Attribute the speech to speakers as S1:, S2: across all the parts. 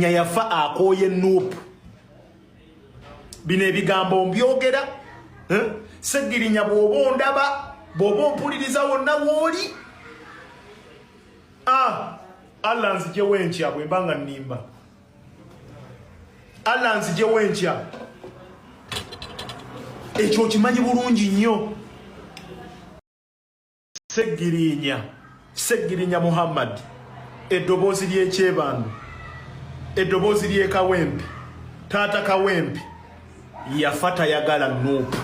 S1: Ssegirinya Yaffa Akooye Nuupu. Bino ebigambo mbyogera. Ssegirinya bw'oba ondaba, bw'oba ompuliriza wonna w'oli. Allah nzijewo enkya bwe mba nga nnimba. Allah nzijewo enkya. Ekyo okimanyi bulungi nnyo. Ssegirinya Muhammad. Eddoboozi ly'ekyebandu. Eddoboozi ly'ekawempe. Taata kawempe. Yaffa tayagala Nuupu.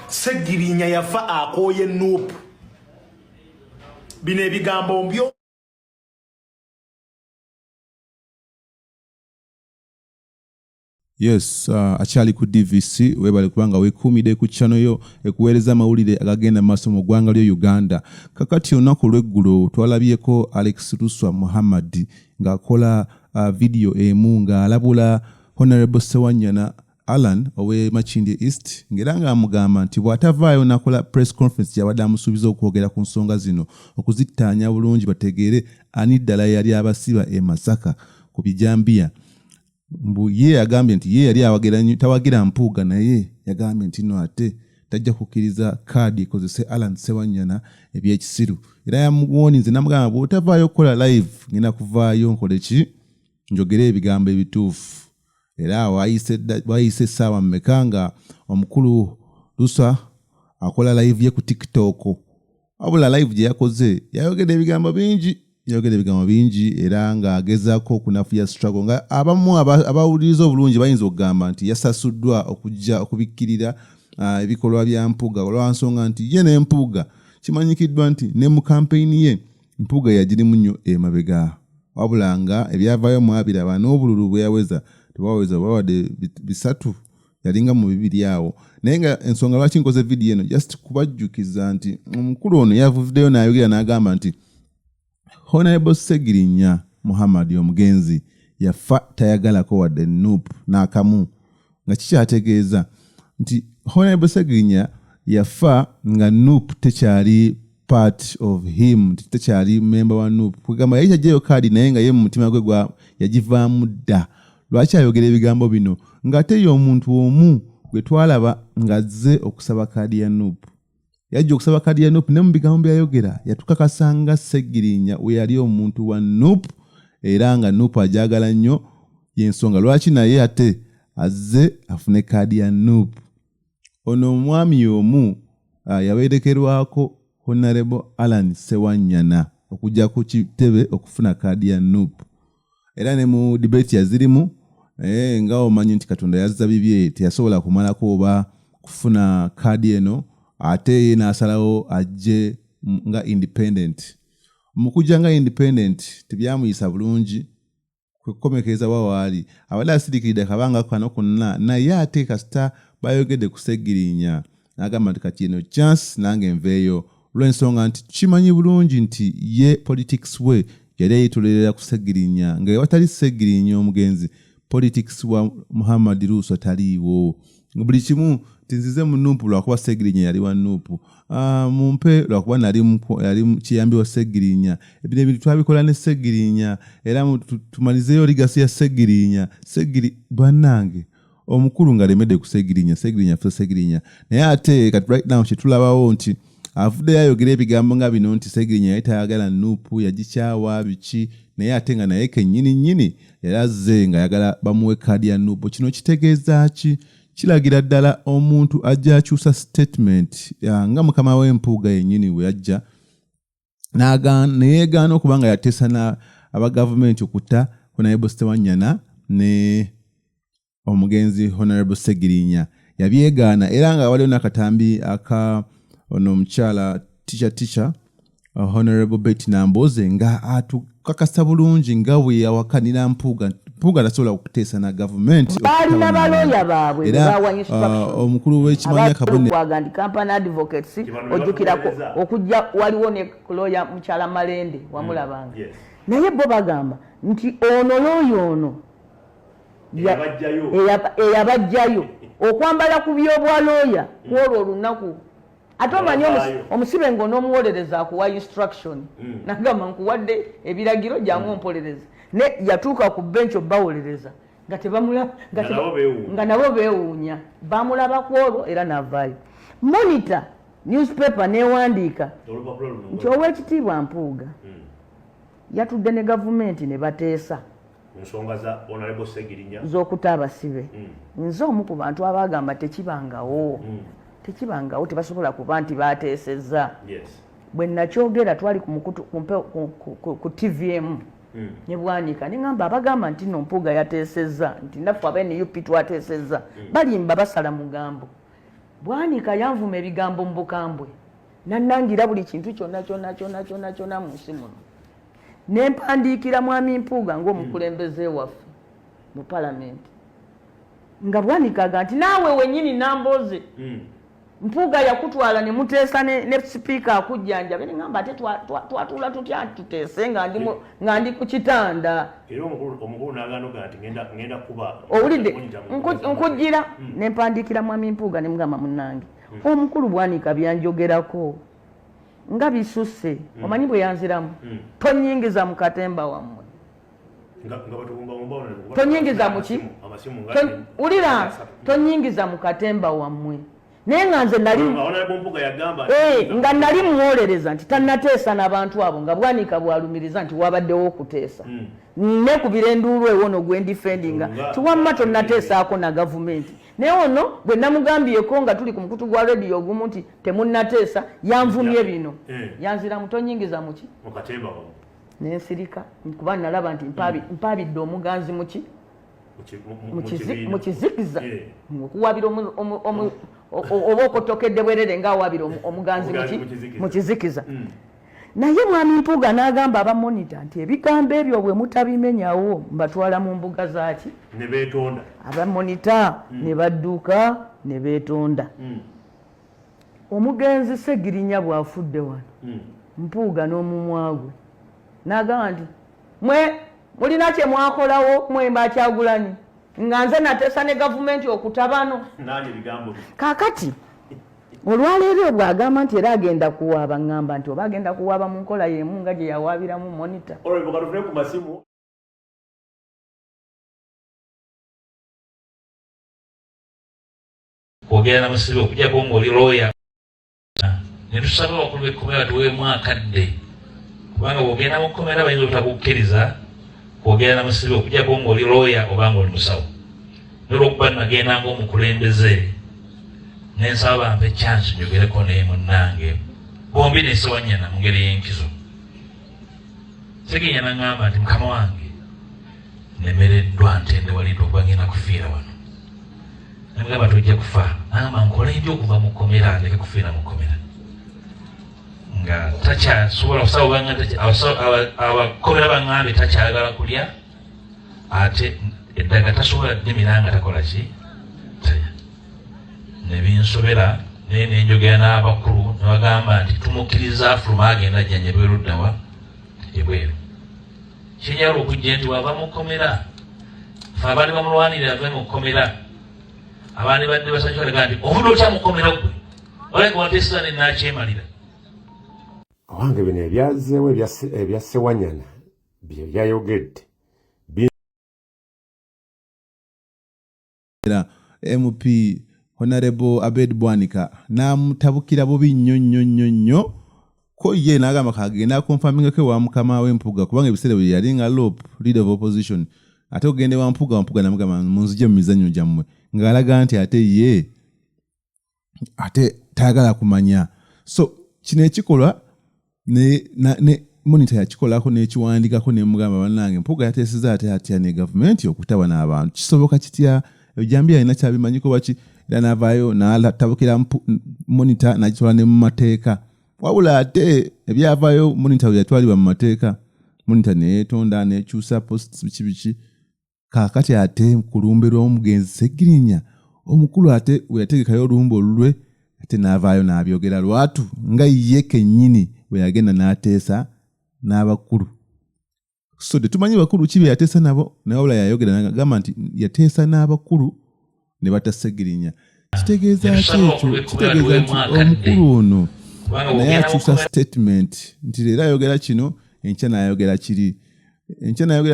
S1: Ssegirinya Yaffa Akooye Nuupu. Bino ebigambo mbyo.
S2: Yes, achali ku DVC webale kubanga wekumide ku channel yo ekuwereza mawulire agagenda maaso mu ggwanga lyo Uganda. Kakati olunaku lw'eggulo twalabyeko Alex Lusswa Muhammad ng'akola video emu ng'alabula Honorable Ssewanyana Alan owe Machindi East ng'era ng'amugamba nti bw'atavaayo n'akola press conference yabadde amusuubiza okwogera ku nsonga zino okuzittaanya bulungi bategeere ani ddala yali abasiba e Masaka ku bijambiya. Mbu ye yagambye nti ye yali tawagira mpuuga naye yagambye nti no ate tajja kukkiriza kaadi ekozese Alan Ssewanyana ebyekisiru. Era yamuwonize namugamba bw'otavaayo okukola live ngenda kuvaayo nkole ki njogere ebigambo ebituufu. Era waayise essaawa mmeka nga omukulu Lusswa akola live ye ku TikTok. Wabula live gye yakoze yayogera ebigambo bingi era ng'agezaako okunafuya struggle nga abamu abawuliriza obulungi bayinza okugamba nti yasasuddwa okujja okubikkirira ebikolwa bya mpuuga olwansonga nti ye n'empuuga kimanyikiddwa nti ne mu kampeyini ye mpuuga yagirimu nnyo emabega. Wabula nga ebyavaayo mwabiraba n'obululu bwe yaweza tebaweza bawadde bisatu yalinga mu bibiri awo. Naye nga ensonga lwaki nkoze video eno just kubajjukiza nti omukulu ono yavuddeyo n'ayogera n'agamba nti Honorable Ssegirinya Muhammad omugenzi Yaffa tayagalako wadde Nuupu n'akamu nga kikyategeeza nti Honorable Ssegirinya Yaffa nga Nuupu tekyali part of him, tekyali member wa Nuupu. Kugamba yali tajjayo kaadi naye nga ye mu mutima gwe yagivaamu dda. Lwaki ayogera ebigambo bino ng'ate ye omuntu omu gwe twalaba ng'azze okusaba kaadi ya Nuupu. Yajja okusaba kaadi ya Nuupu ne mu bigambo byayogera yatukakasa nga Ssegirinya we yali omuntu wa Nuupu era nga Nuupu agyagala nnyo y'ensonga lwaki naye ate azze afune kaadi ya Nuupu. Ono omwami omu yawerekerwako Honorable Alan Ssewanyana okujja ku kitebe okufuna kaadi ya Nuupu. Era ne mu debate yazirimu nga omanyi nti Katonda yazza bibye teyasobola kumalako oba kufuna kaadi eno ate ye n'asalawo ajje nga independent. Mu kujja nga independent tebyamuyisa bulungi kukomekeza wawaali abadde asirikiridde akabanga kano konna naye ate kasita bayogedde ku Ssegirinya n'agamba nti kati eno chance nange nveeyo olw'ensonga nti kimanyi bulungi nti ye politics we yali ayitolerera ku Ssegirinya nga watali Ssegirinya omugenzi politics wa Muhammad Lusswa taliiwo. Buli kimu tinzize mu Nuupu lwakuba Ssegirinya yali wa Nuupu. Mumpe lwakuba yali kiyambi wa Ssegirinya. Ebyo ebintu twabikola ne Ssegirinya era tumalizeyo ligasi ya Ssegirinya. Bannange omukulu nga lemedde ku Ssegirinya. Naye ate kati right now kitulabawo nti avuddeyo ayogera ebigambo nga bino nti Ssegirinya yali tayagala Nuupu yagikyawa biki naye ate nga naye kennyini yali nga yagala bamuwe kaadi ya Nuupu. Kino kitegeeza ki? Kiragira ddala omuntu ajja akyusa statement nga mukama w'empuuga yennyini we yajja neyeegaana okuba nga yateesa aba gavumenti okutta Honorable Ssewanyana ne omugenzi Honorable Ssegirinya. Yabyegaana era nga waliwo n'akatambi aka ono omukyala teacher Honorable Betty Namboze nga atukakasa bulungi nga bwe yawakanira mpuuga tasobola okuteesa na gavumenti
S3: balina baloya baabwe bawa instruction
S2: omukulu w'ekimanya kabone
S3: kwagandi company advocates ojjukirako okujja waliwo ne lawyer mukyala Malende wamulabanga naye bo bagamba nti ono lawyer ono eyabajjayo okwambala ku byobwa lawyer kwolwo olunaku Atomanya omusibe ng'onoomuwolereza akuwa instruction nagamba nkuwadde ebiragiro jangu ompolereza ne yatuuka ku bench bawolereza nga nabo beewuunya bamulaba ku olwo era n'avaayo. Monitor newspaper newandiika nti Oweekitiibwa Mpuuga yatudde ne gavumenti ne bateesa
S4: ensonga za Honorable Ssegirinya
S3: z'okutta abasibe. Nze omu ku bantu abaagamba tekibangawo tebasobola kuba nti bateesezza. Bwe nakyogera twali ku TVM ne Bwanika neŋŋamba abagamba nti nno Mpuuga yateesezza nti naffe aba-NUP twateesezza balimba basala mugambo. Bwanika yanvuma ebigambo mu bukambwe nannangira buli kintu kyonna mu nsi muno. Ne mpandiikira mwami Mpuuga ng'omukulembeze waffe mu palamenti nga Bwanikaga nti naawe wennyini namboze Mpuuga yakutwala ne muteesa ne sipiika akujjanjabe ne ngamba ate twatuula tutya tuteese nga ndi ku kitanda.
S4: Era omukulu n'agamba nti ngenda kuba
S3: owulidde nkujjira ne mpandiikira mwami Mpuuga ne mugamba munnange omukulu Bwanika byanjogerako nga bisusse omanyi bwe yanziramu tonyingiza mu katemba wammwe tonyingiza muki ulira tonyingiza mu katemba wammwe naye nga nze nga nali muwolereza nti tannateesa n'abantu abo nga Bwanika bwalumiriza nti wabaddewo okuteesa nekubira enduulu ewono gwe ndifendinga tiwamma tonnateesaako na gavumenti. Naye ono bwe namugambyeko nga tuli ku mukutu gwa rediyo ogumu nti temunnateesa yanvumye bino yanzira mutonyingiza muki nensirika kuba nalaba nti mpaabidde omuganzi muki mu kizikiza okuwabira oba okotokedde bwerere ngaawabira omuganzi mu kizikiza. Naye mwami Mpuuga n'agamba abamonita nti ebigambo ebyo bwe mutabimenyawo mbatwala mu mbuga zaaki
S4: ne beetonda.
S3: Abamonita ne badduka ne beetonda. Omugenzi Ssegirinya bw'afudde wano Mpuuga n'omumwa gwe n'agamba nti mulina kye mwakolawo mwemba Kyagulanyi nga nze nateesa ne gavumenti okutabano. Kaakati olwaleero bw'agamba nti era agenda kuwaaba ngamba nti oba agenda kuwaaba mu nkola y'emu nga gye yawaabiramu monita.
S5: Kwogera na musibe okujjako ng'oli lawyer ne tusaba abakulu b'ekkomera tuweemu akadde kubanga bw'ogenda mu kkomera bayinza obutakukkiriza kwogera na musibe okujjako ng'oli lawyer oba ng'oli musawo. N'olwokuba nagenda ng'omukulembeze nensaba bampe chance njogereko naye munnange bombi nesewanyana mu ngeri y'enkizo. Ssegirinya n'aŋŋamba nti mukama wange nemereddwa ntende walidde okuba ngenda kufiira wano. Namugamba tojja kufa n'agamba nkole ebyo okuva mu kkomera ndeke kufiira mu kkomera nga takyasobola kusaba abakomera baŋŋambe takyagala kulya ate eddaga tasobola ddimira nga takola ki talya. Ne binsobera naye nenjogera n'abakulu ne bagamba nti tumukkiriza afuluma agenda ajjanjabwa eruddawa ebweru. Kinyala okujja nti wava mu kkomera fe abaali bamulwanirira ave mu kkomera abaani badde basajja balaga nti obudde okya mu kkomera gwe oleka wateeseza ne nakyemalira.
S4: Owange bino ebyazeewo ebya Ssewanyana bye byayogedde
S2: MP Honorable Abed Bwanika n'amutabukira bubi nnyo ko ye n'agamba kagenda konfamingako wa mukama we Mpuuga kubanga ebiseera bye yali nga LOP leader of opposition ate ogende wa Mpuuga n'amugamba munzije mu mizannyo gyammwe ng'alaga nti ate tayagala kumanya. So kino ekikolwa ne monitor yakikolako n'ekiwandikako n'emugamba bannange Mpuuga yateeseza ate atya ne gavumenti okutaba n'abantu kisoboka kitya ejambi alina kyabimanyiko baki era n'avaayo n'atabukira monitor n'agitwala ne mu mateeka wabula ate ebyavaayo monitor yatwalibwa mu mateeka monitor neyeetonda n'ekyusa posts biki kaakati ate kulumbe lw'omugenzi Ssegirinya omukulu ate we yategekayo olumbe olulwe ate n'avaayo n'abyogera lwatu nga ye kennyini bwe yagenda n'ateesa n'abakulu. So tetumanyi bakulu ki bye yateesa nabo naye wabula yayogera n'agamba nti yateesa n'abakulu ne bata Ssegirinya. kitegeeza ki ekyo? Kitegeeza nti omukulu ono naye akyusa statement nti leero ayogera kino enkya n'ayogera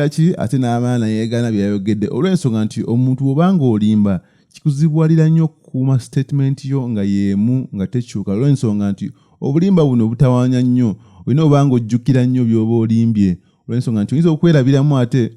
S2: kiri, ate n'abaana yeegaana byayogedde, olw'ensonga nti omuntu obanga olimba kikuzibwalira nnyo okukuuma statement yo nga yeemu nga tekyuka, olw'ensonga nti obulimba buno butawaanya nnyo, olina obanga ojjukira nnyo by'oba olimbye, olw'ensonga nti oyinza okwerabiramu ate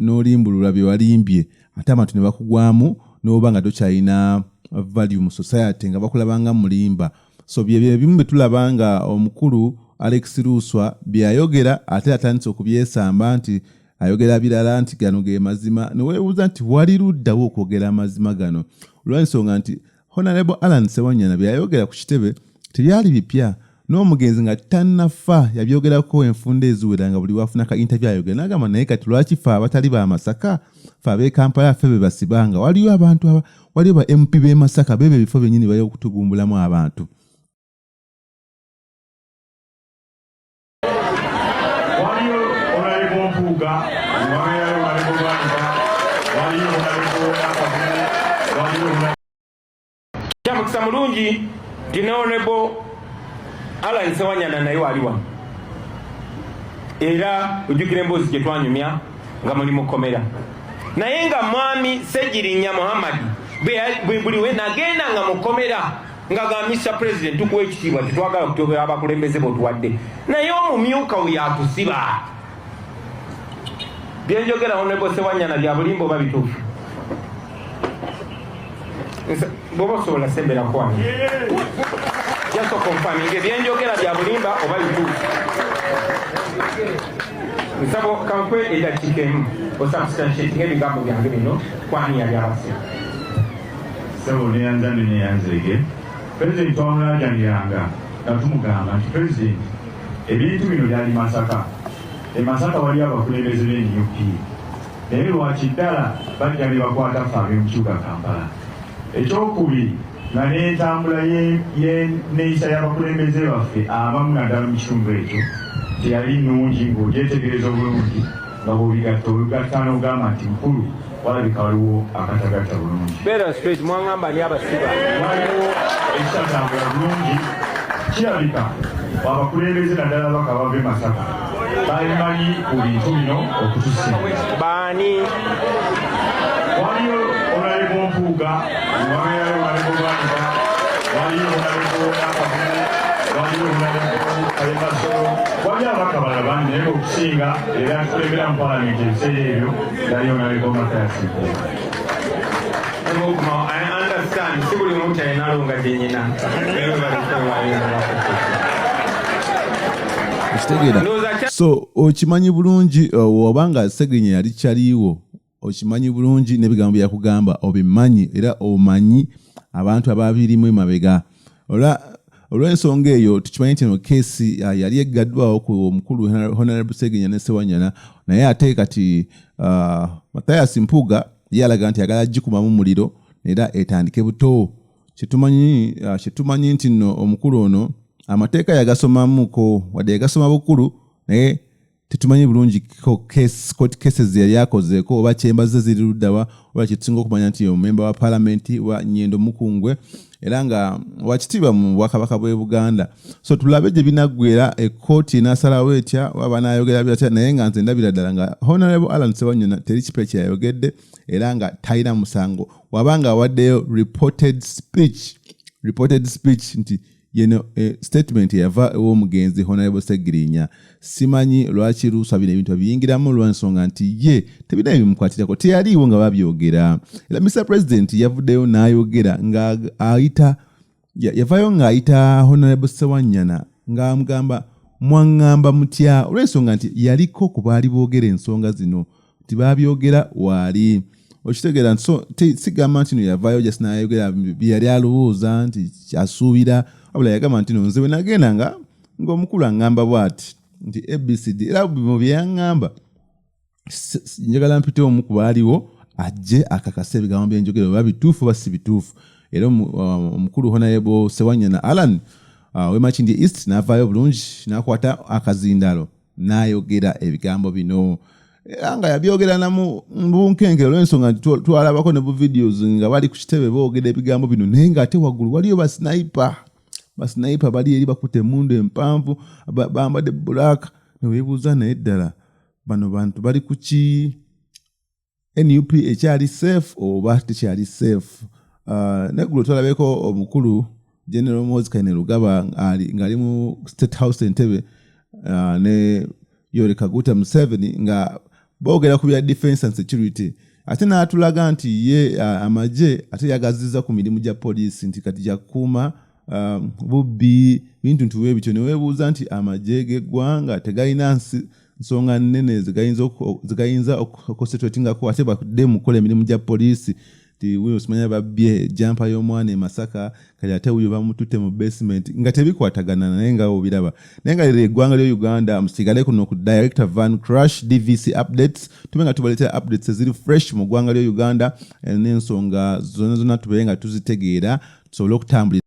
S2: n'olimbulula bye walimbye, ate abantu ne bakugwamu n'oba nga tokyalina value mu society nga bakulabanga mulimba. So bye bimu bye tulaba nga omukulu Alex Lusswa byayogera ate atandise okubyesamba nti ayogera birala nti gano ge mazima, neweebuuza nti wali luddawo okwogera amazima gano, olw'ensonga nti Honorable Alan Ssewanyana byayogera ku kitebe tebyali bipya, n'omugenzi nga tannafa yabyogerako enfunda eziwera nga buli wafuna ka interview ayogera n'agamba naye kati lwaki ffe abatali ba Masaka, ffe ab'e Kampala ffe be basibanga, waliyo abantu waliyo ba MP b'e Masaka bebe ebifo byennyini bali okutugumbulamu abantu.
S6: Kyamukisa mulungi nti ne Honorable Alan Ssewanyana naye wali wano, era ojjukira emboozi gye twanyumya nga muli mukomera, naye nga mwami Ssegirinya Muhammad buli we nagenda nga mukomera nga ga Mr. President tukuwa ekitiibwa tetwagala kutobera abakulembeze botuwadde, naye omumyuka we yatusiba. Byenjogera Honorable Ssewanyana bya bulimba oba bituufu? Bwoba osobola sembera kwani jaso confirming byenjogera bya bulimba oba bituufu? Nsabo kankwe edakiika emu osubstantiating ebigambo byange bino kwani yali abase
S7: sabo neyanza neyanzege President wamulajaniranga nga tumugamba nti President ebintu bino byali Masaka, Masaka wali abakulembeze b'NUP, naye lwaki ddala bajja ne bakwata ffe ab'omukibuga Kampala. Ekyokubiri nga n'entambula y'enneeyisa y'abakulembeze baffe abamu naddala mu kitundu ekyo teyali nnungi, ng'ogyetegereza obulungi nga bw'obigatta n'ogamba nti mukulu walabika waliwo akatagatta bulungi.
S6: Beera straight mwangamba ni abasiba.
S7: Waliwo ekitatambula bulungi, kirabika abakulembeze naddala baka bava e Masaka bamanyi ku bintu bino okutusinga.
S6: Baani?
S7: Waliyo Honorable Mpuuga, waliyo Honorable Bwaniba, waliyo Honorable Akooye, waliyo Honorable Kayebasolo, waliyo ababaka balala bangi naye okusinga era tukulembera mu Parliament ebiseera ebyo yali Honorable Matayasi.
S6: I understand. Si buli muntu alina alongadde nnyina.
S2: So okimanyi bulungi obanga Ssegirinya yali kyaliwo, okimanyi bulungi n'ebigambo byakugamba obimanyi era omanyi abantu ababirimu emabega. Olw'ensonga eyo tukimanyi nti eno keesi yali eggaddwawo ku omukulu Honorable Ssegirinya ne Ssewanyana, naye ate kati Mathias Mpuuga yalaga nti yagala gikumamu muliro era etandike buto. Kyetumanyi nti nno omukulu ono amateeka yagasomamuko wadde yagasoma bukulu, naye tetumanyi bulungi court cases yali akozeeko oba kyembaze ziri luddawa, oba kyetusinga okumanya nti omumemba wa palamenti wa Nyendo Mukungwe era nga wakitiibwa mu Bwakabaka bw'e Buganda. So tulabe gye binaggwera, ekkooti n'asalawo etya waba n'ayogera byatya, naye nga nze ndabira ddala nga Honorable Alan Ssewanyana teri kipe kyeyayogedde era nga talina musango, wabanga awaddeyo reported speech nti yeno statement yava ew'omugenzi Honorable Ssegirinya. Simanyi lwaki Lusswa bino ebintu biyingiramu lwansonga nti ye tebina ebimukwatirako, teyaliiwo nga babyogera. Era Mr. President yavuddeyo n'ayogera nga yavayo ng'ayita Honorable Ssewanyana ng'amugamba mwaŋŋamba mutya, olw'ensonga nti yaliko ku baali boogera ensonga zino tibabyogera waali. Okitegeera so sigamba nti no yavayo just n'ayogera byali alowooza nti asuubira, wabula yagamba nti no nze bwe nagenda ng'omukulu aŋŋamba bw'ati nti ABCD era bino bye yaŋŋamba njagala mpite omu ku baaliwo ajje akakase ebigambo bye njogera oba bituufu oba si bituufu. Era omukulu Honorable Ssewanyana Alan w'Emakindye East n'avaayo bulungi n'akwata akazindalo n'ayogera ebigambo bino anga yabyogera namu mbunkenkero lwensonga twalabako ne bu videos nga bali ku kitebe boogera ebigambo bino naye nga ate waggulu waliyo basniper bali eri bakutte emundu empanvu bambadde black ne weebuuza naye ddala bano bantu bali ku ki NUP ekyali safe oba tekyali safe. Neggulo twalabeko omukulu General Muhoozi Kainerugaba ng'ali mu State House Entebbe ne Yoweri Kaguta Museveni nga boogera ku bya defense and security ate n'atulaga nti ye amagye ate yagazizza ku mirimu gya poliisi nti kati jakuuma bubbi bintu ntuwe bityo ne weebuuza nti amagye g'eggwanga tegalina nsonga nnene zigayinza okuconcentratingako ate bakudde mu kukola emirimu gya poliisi ti wuyo simanya babbye jampa y'omwana e Masaka kali ate wuyo bamututte mu basement nga tebikwatagana naye nga obiraba naye nga lero eggwanga lya Uganda musigale kuno ku Director Van Crash DVC updates tube nga tubaleetera updates eziri fresh mu ggwanga lya Uganda n'ensonga zonna tubeere nga tuzitegeera tusobole okutambulira